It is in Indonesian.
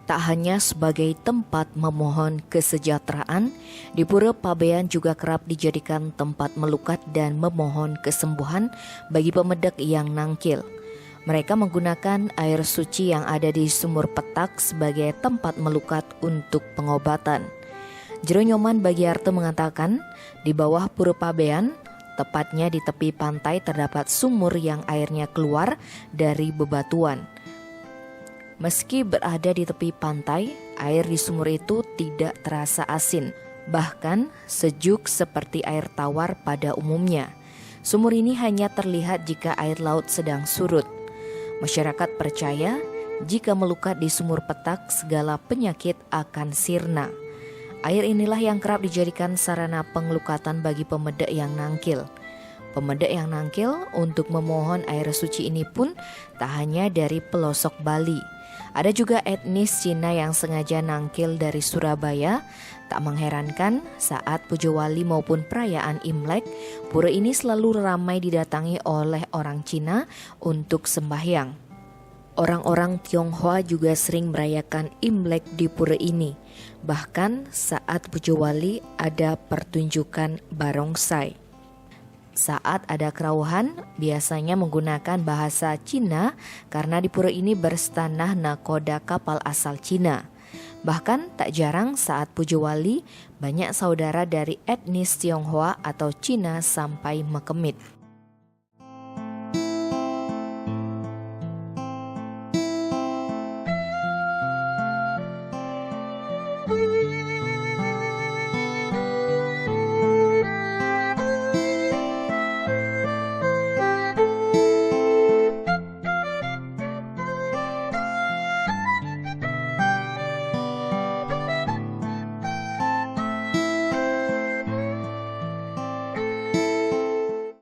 Tak hanya sebagai tempat memohon kesejahteraan, di Pura Pabean juga kerap dijadikan tempat melukat dan memohon kesembuhan bagi pemedak yang nangkil. Mereka menggunakan air suci yang ada di sumur petak sebagai tempat melukat untuk pengobatan. Jero Nyoman Bagiarto mengatakan, di bawah Pura Pabean, tepatnya di tepi pantai terdapat sumur yang airnya keluar dari bebatuan. Meski berada di tepi pantai, air di sumur itu tidak terasa asin, bahkan sejuk seperti air tawar pada umumnya. Sumur ini hanya terlihat jika air laut sedang surut. Masyarakat percaya, jika melukat di sumur petak, segala penyakit akan sirna. Air inilah yang kerap dijadikan sarana pengelukatan bagi pemedak yang nangkil. Pemedak yang nangkil untuk memohon air suci ini pun tak hanya dari pelosok Bali. Ada juga etnis Cina yang sengaja nangkil dari Surabaya. Tak mengherankan saat Pujo Wali maupun perayaan Imlek, pura ini selalu ramai didatangi oleh orang Cina untuk sembahyang. Orang-orang Tionghoa juga sering merayakan Imlek di pura ini. Bahkan saat Pujo Wali ada pertunjukan barongsai. Saat ada kerauhan, biasanya menggunakan bahasa Cina karena di pura ini berstanah nakoda kapal asal Cina. Bahkan tak jarang saat Pujo Wali, banyak saudara dari etnis Tionghoa atau Cina sampai Mekemit.